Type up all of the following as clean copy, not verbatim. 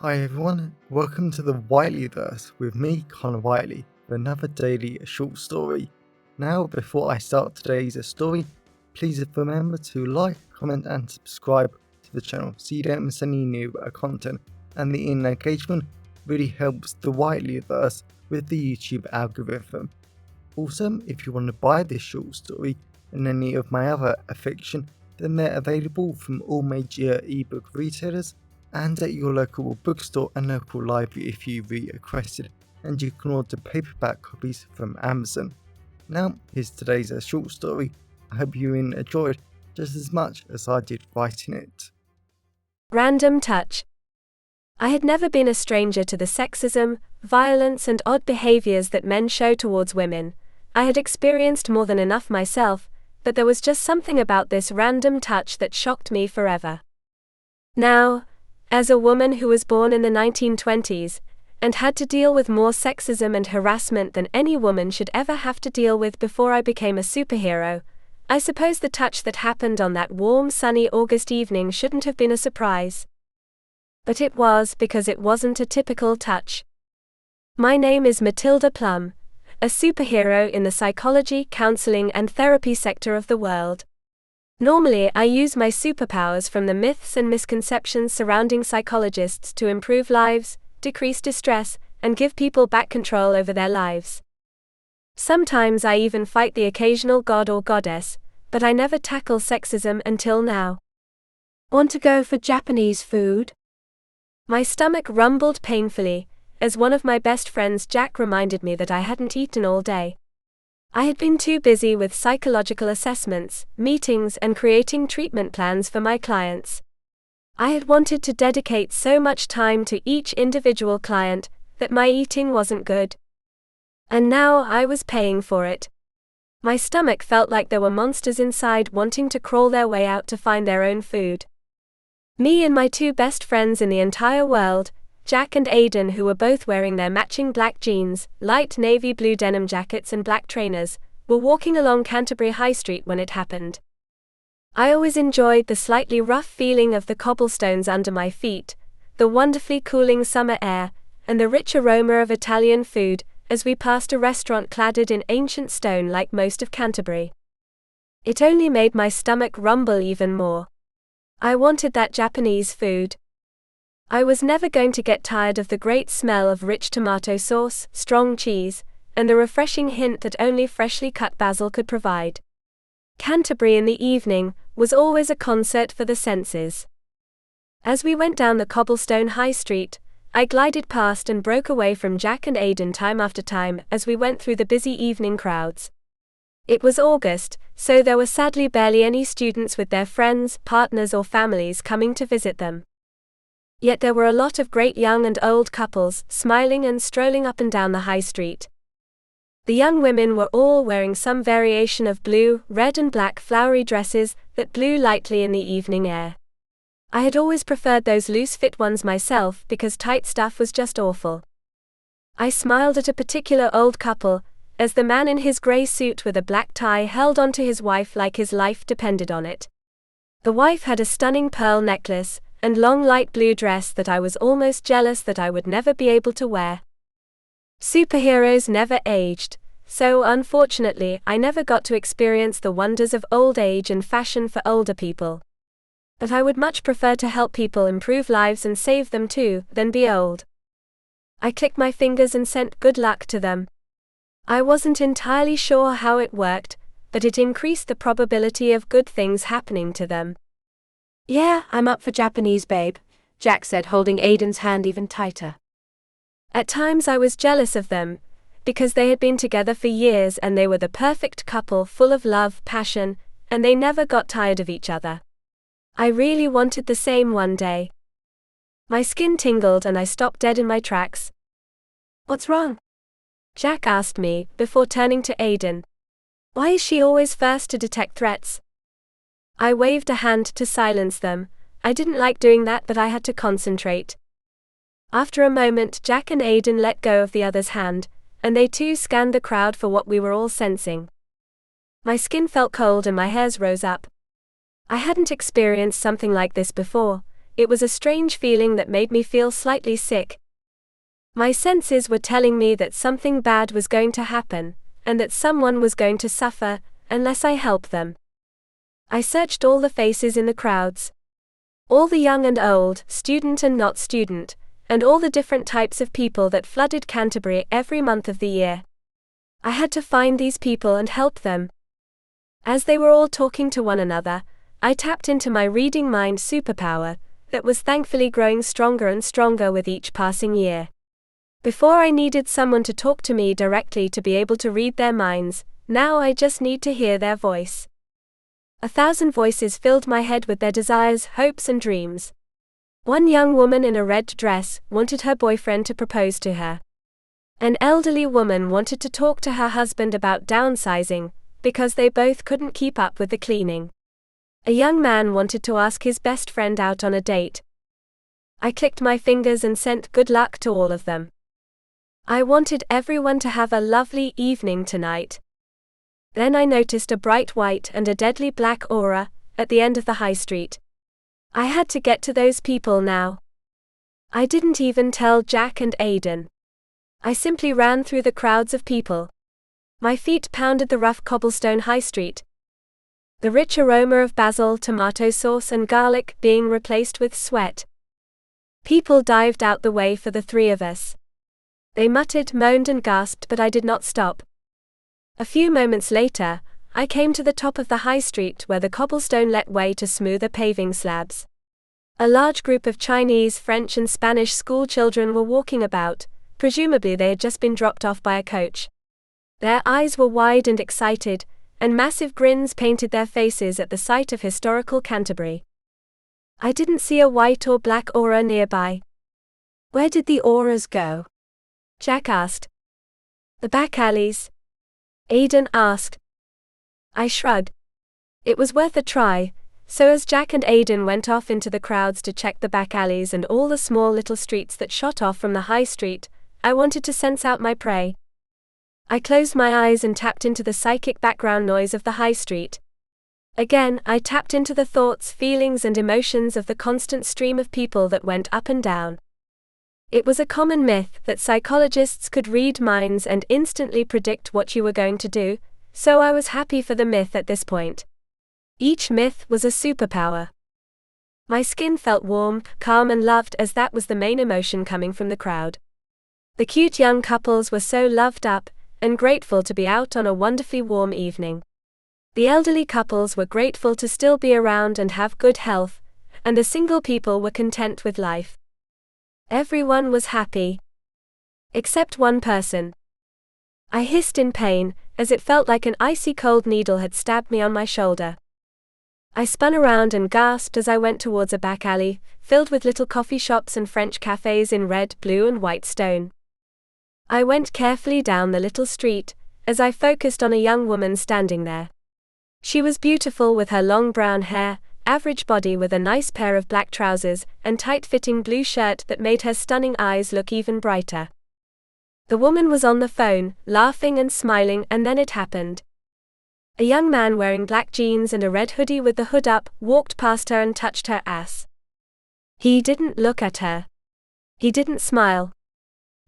Hi everyone, welcome to the Whiteleyverse with me, Connor Whiteley, for another daily short story. Now, before I start today's story, please remember to like, comment and subscribe to the channel so you don't miss any new content, and the engagement really helps the Whiteleyverse with the YouTube algorithm. Also, if you want to buy this short story and any of my other fiction, then they're available from all major ebook retailers and at your local bookstore and local library if you requested, and you can order paperback copies from Amazon. Now, here's today's short story. I hope you enjoyed just as much as I did writing it. Random touch. I had never been a stranger to the sexism, violence and odd behaviors that men show towards women. I had experienced more than enough myself, but there was just something about this random touch that shocked me forever. Now, as a woman who was born in the 1920s, and had to deal with more sexism and harassment than any woman should ever have to deal with before I became a superhero, I suppose the touch that happened on that warm sunny August evening shouldn't have been a surprise. But it was, because it wasn't a typical touch. My name is Matilda Plum, a superhero in the psychology, counseling and therapy sector of the world. Normally, I use my superpowers from the myths and misconceptions surrounding psychologists to improve lives, decrease distress, and give people back control over their lives. Sometimes I even fight the occasional god or goddess, but I never tackle sexism until now. Want to go for Japanese food? My stomach rumbled painfully, as one of my best friends Jack reminded me that I hadn't eaten all day. I had been too busy with psychological assessments, meetings and creating treatment plans for my clients. I had wanted to dedicate so much time to each individual client that my eating wasn't good. And now I was paying for it. My stomach felt like there were monsters inside wanting to crawl their way out to find their own food. Me and my two best friends in the entire world, Jack and Aidan, who were both wearing their matching black jeans, light navy blue denim jackets and black trainers, were walking along Canterbury High Street when it happened. I always enjoyed the slightly rough feeling of the cobblestones under my feet, the wonderfully cooling summer air, and the rich aroma of Italian food as we passed a restaurant cladded in ancient stone like most of Canterbury. It only made my stomach rumble even more. I wanted that Japanese food. I was never going to get tired of the great smell of rich tomato sauce, strong cheese, and the refreshing hint that only freshly cut basil could provide. Canterbury in the evening was always a concert for the senses. As we went down the cobblestone high street, I glided past and broke away from Jack and Aidan time after time as we went through the busy evening crowds. It was August, so there were sadly barely any students with their friends, partners or families coming to visit them. Yet there were a lot of great young and old couples, smiling and strolling up and down the high street. The young women were all wearing some variation of blue, red and black flowery dresses that blew lightly in the evening air. I had always preferred those loose-fit ones myself because tight stuff was just awful. I smiled at a particular old couple, as the man in his grey suit with a black tie held onto his wife like his life depended on it. The wife had a stunning pearl necklace and long light blue dress that I was almost jealous that I would never be able to wear. Superheroes never aged, so unfortunately I never got to experience the wonders of old age and fashion for older people. But I would much prefer to help people improve lives and save them too, than be old. I clicked my fingers and sent good luck to them. I wasn't entirely sure how it worked, but it increased the probability of good things happening to them. Yeah, I'm up for Japanese, babe, Jack said, holding Aidan's hand even tighter. At times I was jealous of them, because they had been together for years and they were the perfect couple, full of love, passion, and they never got tired of each other. I really wanted the same one day. My skin tingled and I stopped dead in my tracks. What's wrong? Jack asked me, before turning to Aidan. Why is she always first to detect threats? I waved a hand to silence them. I didn't like doing that, but I had to concentrate. After a moment, Jack and Aidan let go of the other's hand, and they too scanned the crowd for what we were all sensing. My skin felt cold and my hairs rose up. I hadn't experienced something like this before. it was a strange feeling that made me feel slightly sick. My senses were telling me that something bad was going to happen, and that someone was going to suffer, unless I helped them. I searched all the faces in the crowds. All the young and old, student and not student, and all the different types of people that flooded Canterbury every month of the year. I had to find these people and help them. As they were all talking to one another, I tapped into my reading mind superpower, that was thankfully growing stronger and stronger with each passing year. Before I needed someone to talk to me directly to be able to read their minds, now I just need to hear their voice. 1,000 voices filled my head with their desires, hopes and dreams. One young woman in a red dress wanted her boyfriend to propose to her. An elderly woman wanted to talk to her husband about downsizing, because they both couldn't keep up with the cleaning. A young man wanted to ask his best friend out on a date. I clicked my fingers and sent good luck to all of them. I wanted everyone to have a lovely evening tonight. Then I noticed a bright white and a deadly black aura at the end of the high street. I had to get to those people now. I didn't even tell Jack and Aidan. I simply ran through the crowds of people. My feet pounded the rough cobblestone high street. The rich aroma of basil, tomato sauce and garlic being replaced with sweat. People dived out the way for the three of us. They muttered, moaned and gasped, but I did not stop. A few moments later, I came to the top of the high street where the cobblestone let way to smoother paving slabs. A large group of Chinese, French and Spanish school children were walking about, presumably they had just been dropped off by a coach. Their eyes were wide and excited, and massive grins painted their faces at the sight of historical Canterbury. I didn't see a white or black aura nearby. Where did the auras go? Jack asked. The back alleys. Aidan asked. I shrugged. It was worth a try, so as Jack and Aidan went off into the crowds to check the back alleys and all the small little streets that shot off from the high street, I wanted to sense out my prey. I closed my eyes and tapped into the psychic background noise of the high street. Again, I tapped into the thoughts, feelings and emotions of the constant stream of people that went up and down. It was a common myth that psychologists could read minds and instantly predict what you were going to do, so I was happy for the myth at this point. Each myth was a superpower. My skin felt warm, calm and loved as that was the main emotion coming from the crowd. The cute young couples were so loved up and grateful to be out on a wonderfully warm evening. The elderly couples were grateful to still be around and have good health, and the single people were content with life. Everyone was happy. Except one person. I hissed in pain, as it felt like an icy cold needle had stabbed me on my shoulder. I spun around and gasped as I went towards a back alley, filled with little coffee shops and French cafes in red, blue and white stone. I went carefully down the little street, as I focused on a young woman standing there. She was beautiful with her long brown hair, average body with a nice pair of black trousers, and tight-fitting blue shirt that made her stunning eyes look even brighter. The woman was on the phone, laughing and smiling, and then it happened. A young man wearing black jeans and a red hoodie with the hood up walked past her and touched her ass. He didn't look at her. He didn't smile.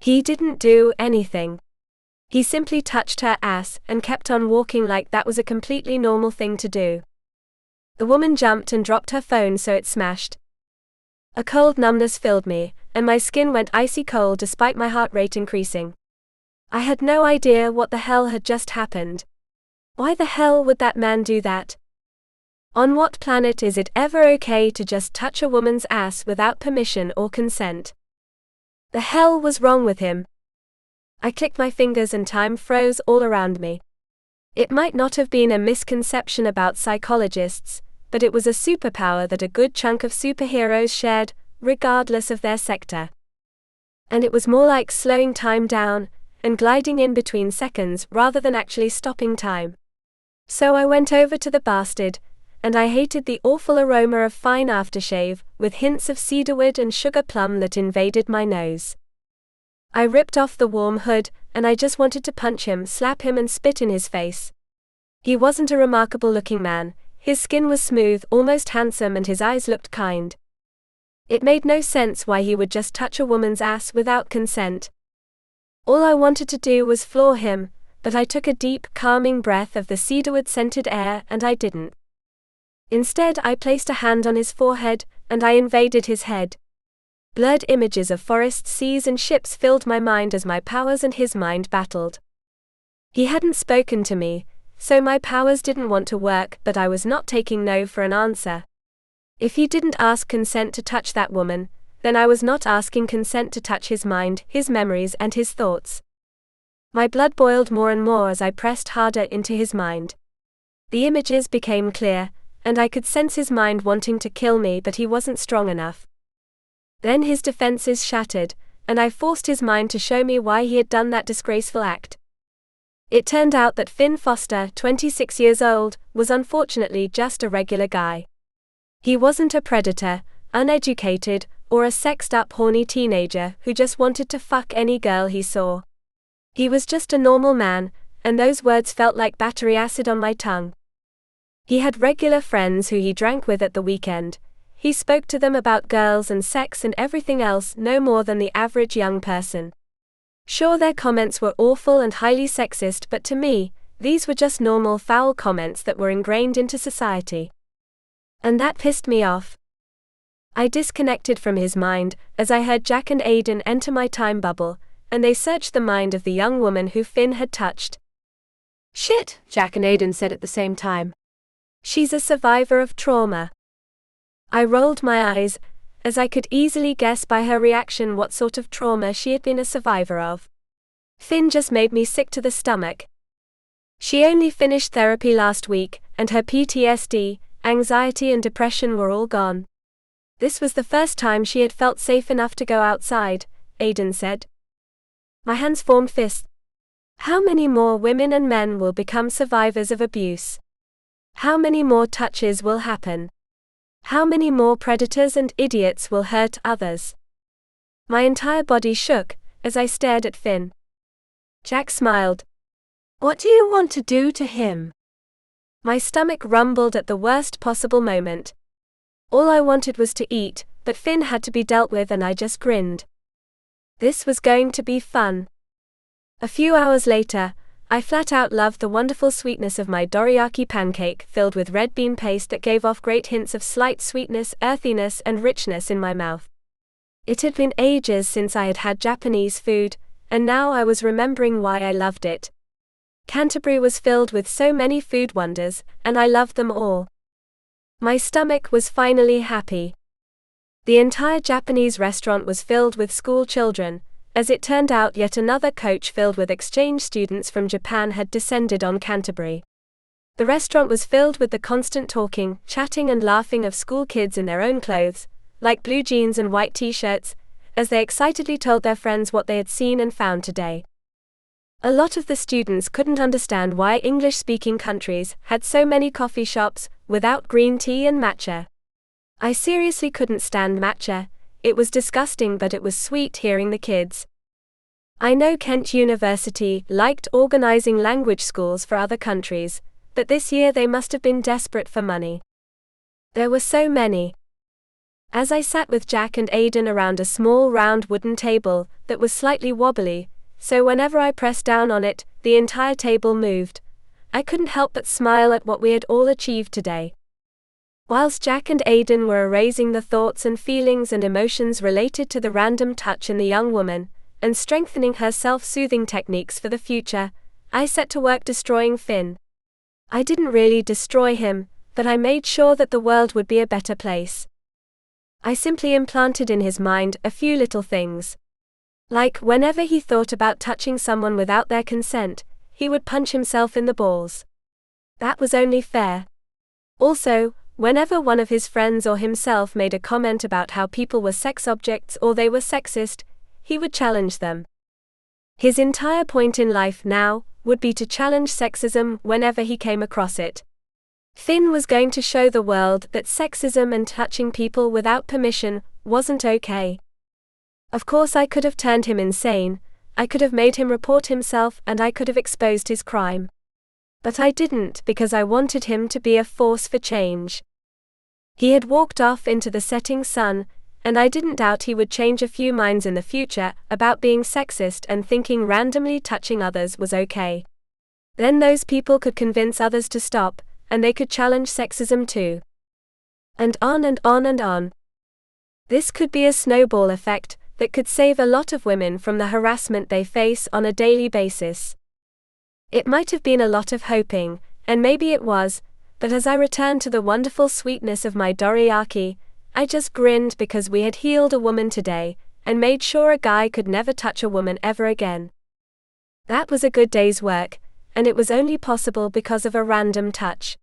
He didn't do anything. He simply touched her ass and kept on walking like that was a completely normal thing to do. The woman jumped and dropped her phone so it smashed. A cold numbness filled me, and my skin went icy cold despite my heart rate increasing. I had no idea what the hell had just happened. Why the hell would that man do that? On what planet is it ever okay to just touch a woman's ass without permission or consent? The hell was wrong with him? I clicked my fingers and time froze all around me. It might not have been a misconception about psychologists, but it was a superpower that a good chunk of superheroes shared, regardless of their sector. And it was more like slowing time down and gliding in between seconds rather than actually stopping time. So I went over to the bastard, and I hated the awful aroma of fine aftershave, with hints of cedarwood and sugar plum that invaded my nose. I ripped off the warm hood, and I just wanted to punch him, slap him and spit in his face. He wasn't a remarkable-looking man. His skin was smooth, almost handsome, and his eyes looked kind. It made no sense why he would just touch a woman's ass without consent. All I wanted to do was floor him, but I took a deep, calming breath of the cedarwood-scented air and I didn't. Instead, I placed a hand on his forehead, and I invaded his head. Blurred images of forests, seas and ships filled my mind as my powers and his mind battled. He hadn't spoken to me, so my powers didn't want to work, but I was not taking no for an answer. If he didn't ask consent to touch that woman, then I was not asking consent to touch his mind, his memories and his thoughts. My blood boiled more and more as I pressed harder into his mind. The images became clear, and I could sense his mind wanting to kill me, but he wasn't strong enough. Then his defenses shattered, and I forced his mind to show me why he had done that disgraceful act. It turned out that Finn Foster, 26 years old, was unfortunately just a regular guy. He wasn't a predator, uneducated, or a sexed-up horny teenager who just wanted to fuck any girl he saw. He was just a normal man, and those words felt like battery acid on my tongue. He had regular friends who he drank with at the weekend. He spoke to them about girls and sex and everything else no more than the average young person. Sure, their comments were awful and highly sexist, but to me, these were just normal foul comments that were ingrained into society. And that pissed me off. I disconnected from his mind as I heard Jack and Aiden enter my time bubble, and they searched the mind of the young woman who Finn had touched. "Shit," Jack and Aiden said at the same time. "She's a survivor of trauma." I rolled my eyes, as I could easily guess by her reaction what sort of trauma she had been a survivor of. Finn just made me sick to the stomach. She only finished therapy last week, and her PTSD, anxiety and depression were all gone. This was the first time she had felt safe enough to go outside, Aiden said. My hands formed fists. How many more women and men will become survivors of abuse? How many more touches will happen? How many more predators and idiots will hurt others? My entire body shook as I stared at Finn. Jack smiled. "What do you want to do to him?" My stomach rumbled at the worst possible moment. All I wanted was to eat, but Finn had to be dealt with and I just grinned. This was going to be fun. A few hours later, I flat out loved the wonderful sweetness of my dorayaki pancake filled with red bean paste that gave off great hints of slight sweetness, earthiness and richness in my mouth. It had been ages since I had had Japanese food, and now I was remembering why I loved it. Canterbury was filled with so many food wonders, and I loved them all. My stomach was finally happy. The entire Japanese restaurant was filled with school children. As it turned out, yet another coach filled with exchange students from Japan had descended on Canterbury. The restaurant was filled with the constant talking, chatting and laughing of school kids in their own clothes, like blue jeans and white t-shirts, as they excitedly told their friends what they had seen and found today. A lot of the students couldn't understand why English-speaking countries had so many coffee shops without green tea and matcha. I seriously couldn't stand matcha. It was disgusting, but it was sweet hearing the kids. I know Kent University liked organizing language schools for other countries, but this year they must have been desperate for money. There were so many. As I sat with Jack and Aiden around a small round wooden table that was slightly wobbly, so whenever I pressed down on it, the entire table moved, I couldn't help but smile at what we had all achieved today. Whilst Jack and Aiden were erasing the thoughts and feelings and emotions related to the random touch in the young woman, and strengthening her self-soothing techniques for the future, I set to work destroying Finn. I didn't really destroy him, but I made sure that the world would be a better place. I simply implanted in his mind a few little things. Like, whenever he thought about touching someone without their consent, he would punch himself in the balls. That was only fair. Also, whenever one of his friends or himself made a comment about how people were sex objects or they were sexist, he would challenge them. His entire point in life now would be to challenge sexism whenever he came across it. Finn was going to show the world that sexism and touching people without permission wasn't okay. Of course, I could have turned him insane, I could have made him report himself, and I could have exposed his crime. But I didn't, because I wanted him to be a force for change. He had walked off into the setting sun, and I didn't doubt he would change a few minds in the future about being sexist and thinking randomly touching others was okay. Then those people could convince others to stop, and they could challenge sexism too. And on and on and on. This could be a snowball effect that could save a lot of women from the harassment they face on a daily basis. It might have been a lot of hoping, and maybe it was, but as I returned to the wonderful sweetness of my dorayaki, I just grinned because we had healed a woman today, and made sure a guy could never touch a woman ever again. That was a good day's work, and it was only possible because of a random touch.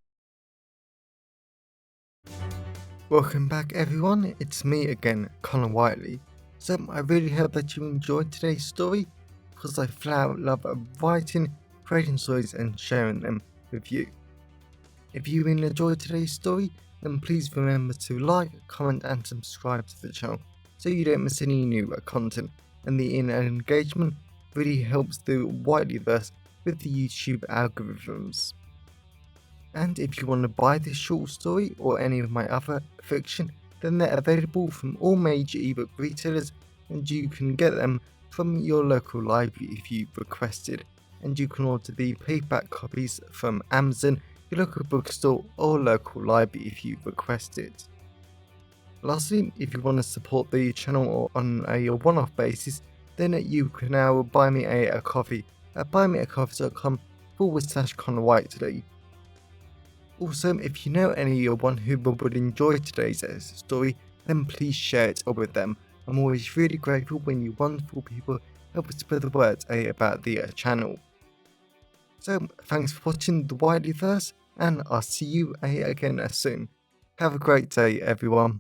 Welcome back everyone, it's me again, Connor Whiteley. So I really hope that you enjoyed today's story, because I flat out love writing, creating stories and sharing them with you. If you really enjoyed today's story, then please remember to like, comment and subscribe to the channel so you don't miss any new content, and the engagement really helps the Whiteleyverse with the YouTube algorithms. And if you want to buy this short story or any of my other fiction, then they're available from all major ebook retailers, and you can get them from your local library if you requested, and you can order the paperback copies from Amazon, your local bookstore or local library if you request it. Lastly, if you want to support the channel on a one-off basis, then you can now buy me a coffee at buymeacoffee.com/Connor Whiteley. Also, if you know anyone who would enjoy today's story, then please share it with them. I'm always really grateful when you wonderful people help spread the word about the channel. So, thanks for watching the Whiteleyverse, and I'll see you again soon. Have a great day, everyone.